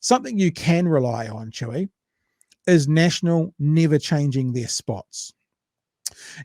Something you can rely on, Chewy, is National never changing their spots.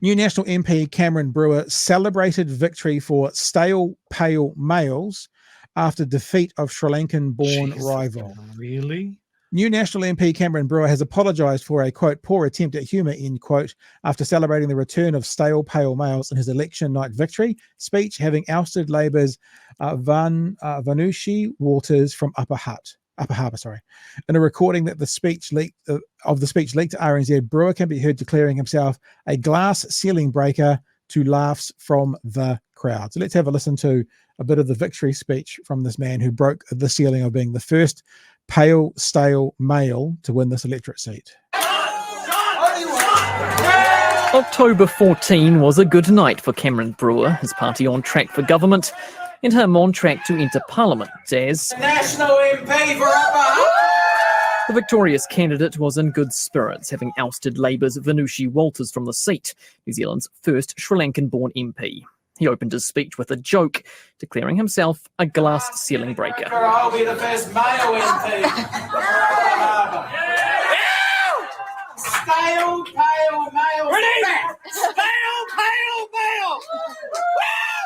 New National MP Cameron Brewer celebrated victory for stale pale males after defeat of Sri Lankan-born rival. Really? New National MP Cameron Brewer has apologised for a, quote, poor attempt at humour, end quote, after celebrating the return of stale pale males in his election night victory speech, having ousted Labour's Vanushi Waters from Upper Harbour. In a recording that the speech leaked to RNZ, Brewer can be heard declaring himself a glass ceiling breaker to laughs from the crowd. So let's have a listen to a bit of the victory speech from this man who broke the ceiling of being the first pale, stale male to win this electorate seat. October 14 was a good night for Cameron Brewer, his party on track for government, and him on track to enter Parliament as National MP for Upper. The victorious candidate was in good spirits, having ousted Labour's Vanushi Walters from the seat, New Zealand's first Sri Lankan-born MP. He opened his speech with a joke, declaring himself a glass ceiling breaker. I'll be the first male MP. Stale, pale, male. Stale, pale, male.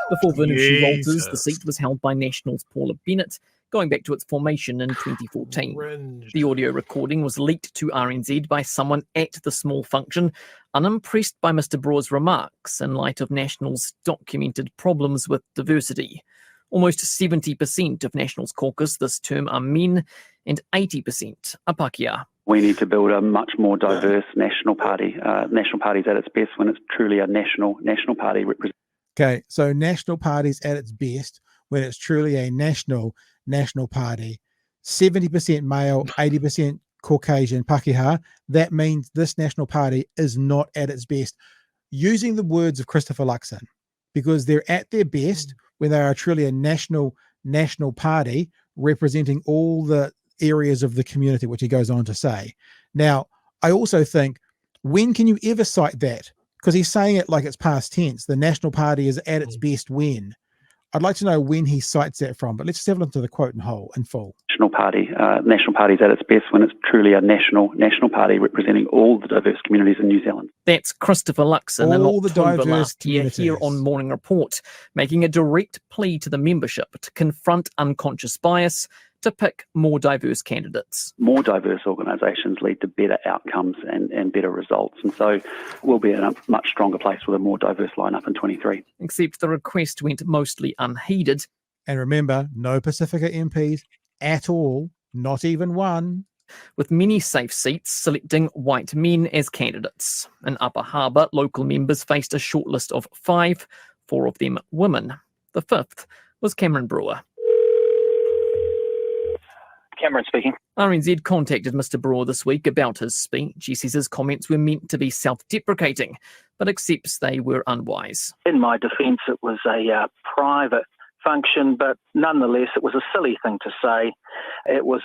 Before Vanushi Walters, the seat was held by National's Paula Bennett, going back to its formation in 2014. The audio recording was leaked to RNZ by someone at the small function, unimpressed by Mr. Brewer's remarks in light of National's documented problems with diversity. Almost 70% of National's caucus this term are men, and 80% are Pakeha. We need to build a much more diverse National Party. National Party's at its best when it's truly a national party. Okay, so National Party's at its best when it's truly a national party. 70% male, 80% Caucasian Pakeha. That means this National Party is not at its best. Using the words of Christopher Luxon, because they're at their best when they are truly a national party representing all the areas of the community, which he goes on to say. Now, I also think, when can you ever cite that? Because he's saying it like it's past tense. The National Party is at its best when. I'd like to know when he cites that from, but let's just have a look to the quote in full. National Party's at its best when it's truly a national party representing all the diverse communities in New Zealand. That's Christopher Luxon in All the October diverse last year communities. here on Morning Report, making a direct plea to the membership to confront unconscious bias, to pick more diverse candidates. More diverse organisations lead to better outcomes and better results. And so we'll be in a much stronger place with a more diverse lineup in 23. Except the request went mostly unheeded. And remember, no Pacifica MPs at all, not even one. With many safe seats selecting white men as candidates. In Upper Harbour, local members faced a shortlist of 5, 4 of them women. The 5th was Cameron Brewer. Cameron speaking. RNZ contacted Mr. Brewer this week about his speech. He says his comments were meant to be self-deprecating, but accepts they were unwise. In my defence, it was a private function, but nonetheless, it was a silly thing to say. It was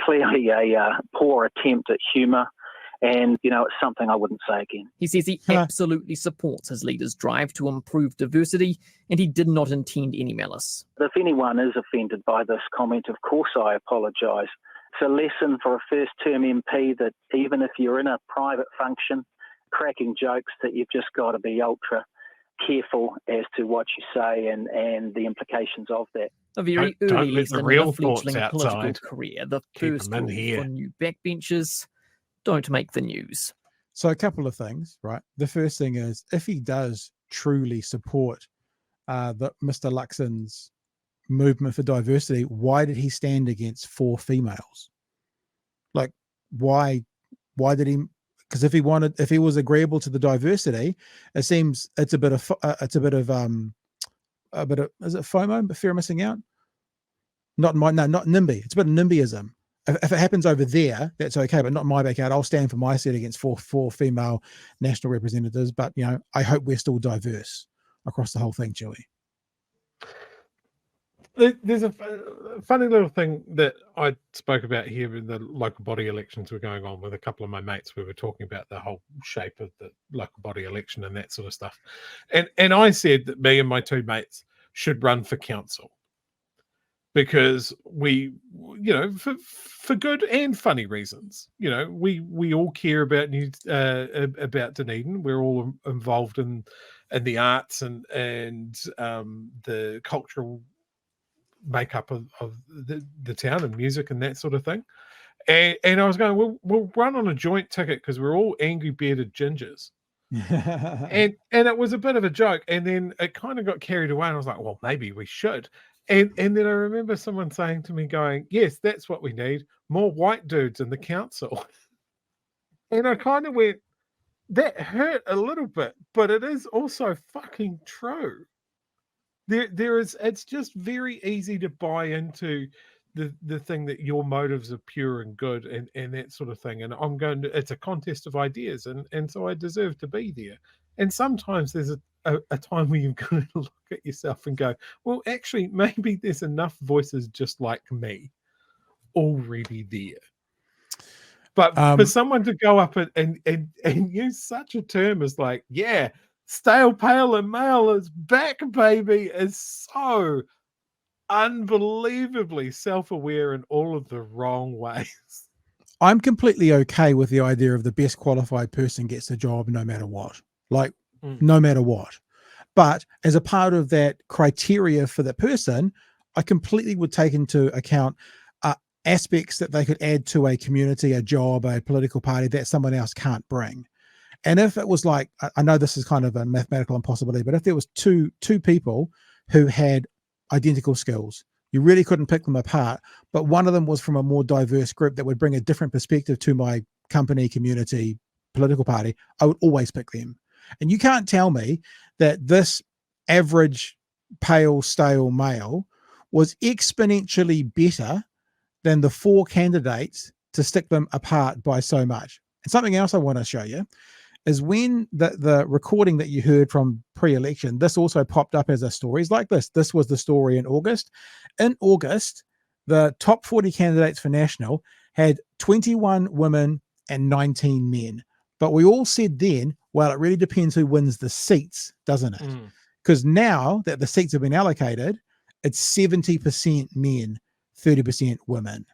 clearly a poor attempt at humour, and, it's something I wouldn't say again. He says he absolutely supports his leader's drive to improve diversity, and he did not intend any malice. If anyone is offended by this comment, of course I apologise. It's a lesson for a first-term MP that even if you're in a private function, cracking jokes, that you've just got to be ultra careful as to what you say and the implications of that. A very early lesson in a fledgling political career. The first rule for new backbenchers: don't make the news. So a couple of things, right? The first thing is, if he does truly support Mr. Luxon's movement for diversity, why did he stand against 4 females? Like, why did he? Because if he was agreeable to the diversity, it seems it's a bit of is it FOMO, but fear of missing out? Not NIMBY. It's a bit of NIMBYism. If it happens over there, that's okay, but not my backyard. I'll stand for my seat against four female national representatives. But I hope we're still diverse across the whole thing, Chewy. There's a funny little thing that I spoke about here in the local body elections were going on with a couple of my mates. We were talking about the whole shape of the local body election and that sort of stuff. And I said that me and my 2 mates should run for council because we, for good and funny reasons, we all care about about Dunedin. We're all involved in the arts and the cultural makeup of the town and music and that sort of thing. And I was going, we'll run on a joint ticket because we're all angry bearded gingers. and it was a bit of a joke, and then it kind of got carried away, and I was like, well, maybe we should. And then I remember someone saying to me, going, yes, that's what we need, more white dudes in the council. And I kind of went, that hurt a little bit, but it is also fucking true. It's just very easy to buy into the thing that your motives are pure and good and that sort of thing. And it's a contest of ideas, and so I deserve to be there. And sometimes there's a time where you've got to look at yourself and go, well, actually, maybe there's enough voices just like me already there. But for someone to go up and use such a term as like, yeah, stale, pale, and male is back, baby, is so unbelievably self-aware in all of the wrong ways. I'm completely okay with the idea of the best qualified person gets the job no matter what. Like, no matter what. But as a part of that criteria for the person, I completely would take into account aspects that they could add to a community, a job, a political party that someone else can't bring. And if it was like, I know this is kind of a mathematical impossibility, but if there was two people who had identical skills, you really couldn't pick them apart, but one of them was from a more diverse group that would bring a different perspective to my company, community, political party, I would always pick them. And you can't tell me that this average pale, stale male was exponentially better than the 4 candidates to stick them apart by so much. And something else I want to show you is when the recording that you heard from pre-election, this also popped up as a stories like this. This was the story in August. In August, the top 40 candidates for national had 21 women and 19 men. But we all said then, well, it really depends who wins the seats, doesn't it? Because now that the seats have been allocated, it's 70% men, 30% women.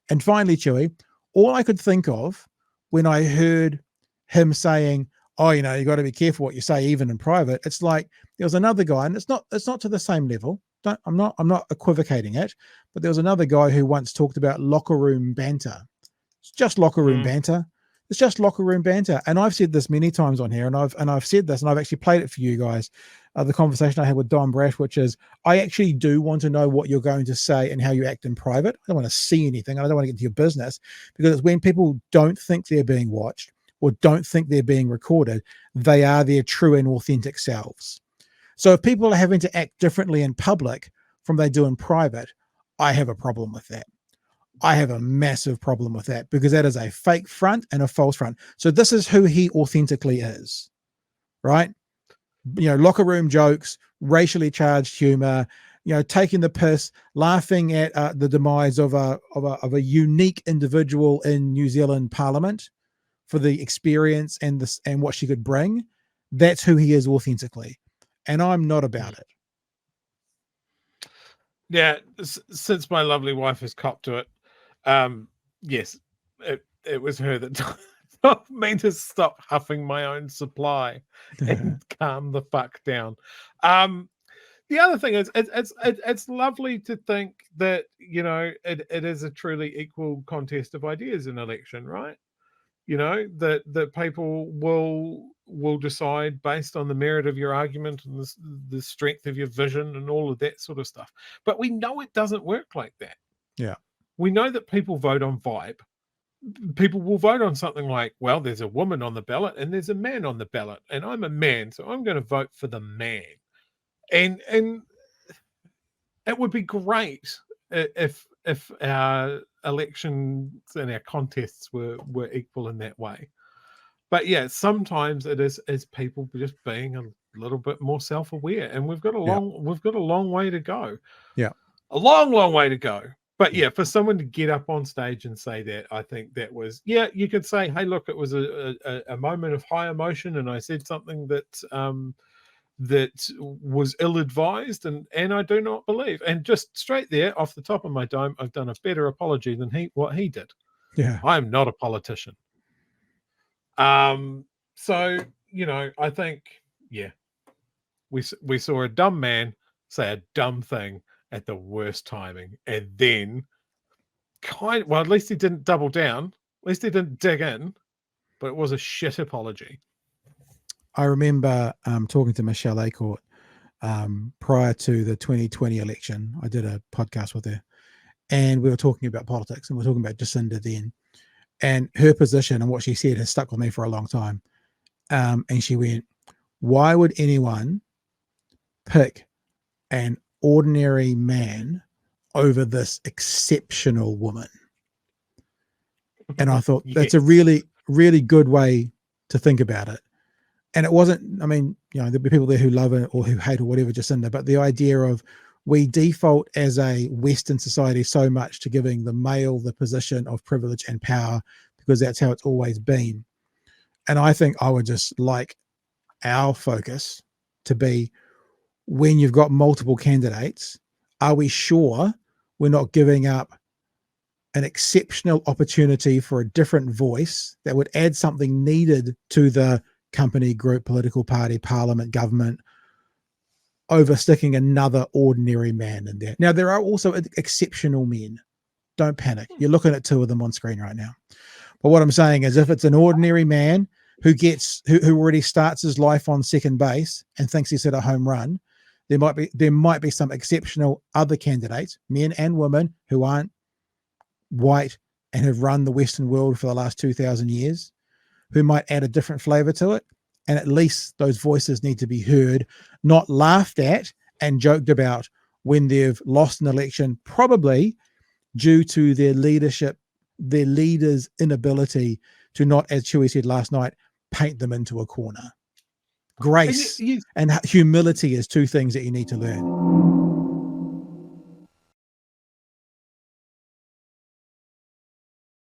And finally, Chewy, all I could think of when I heard him saying, oh, you got to be careful what you say, even in private. It's like there was another guy, and it's not to the same level. I'm not equivocating it, but there was another guy who once talked about locker room banter. It's just locker room banter. It's just locker room banter. And I've said this many times on here, and I've said this, and I've actually played it for you guys. The conversation I had with Don Brash, which is, I actually do want to know what you're going to say and how you act in private. I don't want to see anything. I don't want to get into your business, because it's when people don't think they're being watched or don't think they're being recorded, they are their true and authentic selves. So if people are having to act differently in public from they do in private, I have a problem with that. I have a massive problem with that, because that is a fake front and a false front. So this is who he authentically is, right? Locker room jokes, racially charged humor, taking the piss, laughing at the demise of a unique individual in New Zealand Parliament for the experience and what she could bring. That's who he is authentically, and I'm not about it. Yeah, since my lovely wife has copped to it, yes, it was her that told me to stop huffing my own supply and calm the fuck down. The other thing is, it's lovely to think that it is a truly equal contest of ideas in election, right? That people will decide based on the merit of your argument and the strength of your vision and all of that sort of stuff. But we know it doesn't work like that. Yeah. We know that people vote on vibe. People will vote on something like, well, there's a woman on the ballot and there's a man on the ballot, and I'm a man, so I'm going to vote for the man. And it would be great if our elections and our contests were equal in that way. But yeah, sometimes it is people just being a little bit more self-aware, and we've got a long way to go. Yeah, a long way to go. But yeah, for someone to get up on stage and say that, I think that was, you could say, hey, look, it was a moment of high emotion, and I said something that that was ill-advised, and I do not believe. And just straight there, off the top of my dome, I've done a better apology than what he did. Yeah. I am not a politician. So, you know, I think, yeah, we saw a dumb man say a dumb thing at the worst timing, and then well, at least he didn't double down, at least he didn't dig in, but it was a shit apology. I remember talking to Michelle Acorn prior to the 2020 election. I did a podcast with her, and we were talking about politics, and we were talking about Jacinda then, and her position and what she said has stuck with me for a long time. And she went, why would anyone pick an ordinary man over this exceptional woman? And I thought that's a really, really good way to think about it. And it wasn't, I mean, you know, there'll be people there who love it or who hate or whatever Jacinda, but the idea of we default as a Western society so much to giving the male the position of privilege and power because that's how it's always been. And I think I would just like our focus to be, when you've got multiple candidates, are we sure we're not giving up an exceptional opportunity for a different voice that would add something needed to the company, group, political party, parliament, government, over sticking another ordinary man in there? Now, there are also exceptional men. Don't panic. You're looking at two of them on screen right now. But what I'm saying is, if it's an ordinary man who already starts his life on second base and thinks he's hit a home run, there might be some exceptional other candidates, men and women, who aren't white and have run the Western world for the last 2,000 years, who might add a different flavor to it. And at least those voices need to be heard, not laughed at and joked about when they've lost an election, probably due to their leadership, their leaders' inability to not, as Chewie said last night, paint them into a corner. Grace and humility is two things that you need to learn.